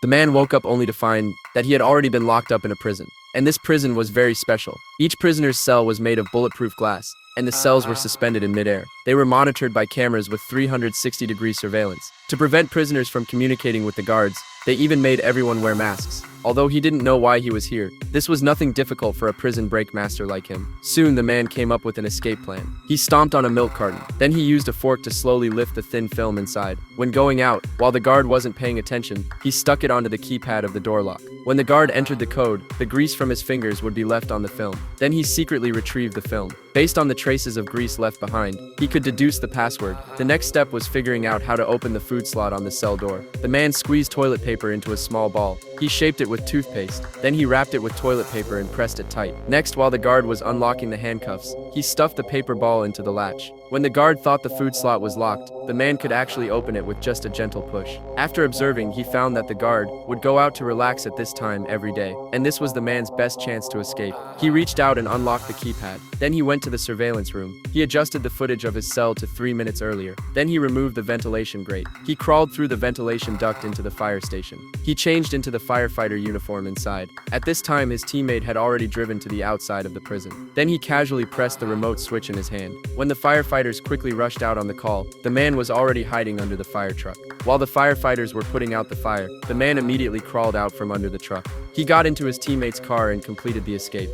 The man woke up only to find that he had already been locked up in a prison. And this prison was very special. Each prisoner's cell was made of bulletproof glass, and the cells were suspended in midair. They were monitored by cameras with 360-degree surveillance. To prevent prisoners from communicating with the guards, they even made everyone wear masks. Although he didn't know why he was here, this was nothing difficult for a prison break master like him. Soon the man came up with an escape plan. He stomped on a milk carton. Then he used a fork to slowly lift the thin film inside. When going out, while the guard wasn't paying attention, he stuck it onto the keypad of the door lock. When the guard entered the code, the grease from his fingers would be left on the film. Then he secretly retrieved the film. Based on the traces of grease left behind, he could deduce the password. The next step was figuring out how to open the food slot on the cell door. The man squeezed toilet paper into a small ball. He shaped it with toothpaste. Then he wrapped it with toilet paper and pressed it tight. Next, while the guard was unlocking the handcuffs, he stuffed the paper ball into the latch. When the guard thought the food slot was locked, the man could actually open it with just a gentle push. After observing, he found that the guard would go out to relax at this time every day, and this was the man's best chance to escape. He reached out and unlocked the keypad. Then he went to the surveillance room. He adjusted the footage of his cell to 3 minutes earlier. Then he removed the ventilation grate. He crawled through the ventilation duct into the fire station. He changed into the firefighter uniform inside. At this time, his teammate had already driven to the outside of the prison. Then he casually pressed the remote switch in his hand. When the firefighters quickly rushed out on the call, the man was already hiding under the fire truck. While the firefighters were putting out the fire, the man immediately crawled out from under the truck. He got into his teammate's car and completed the escape.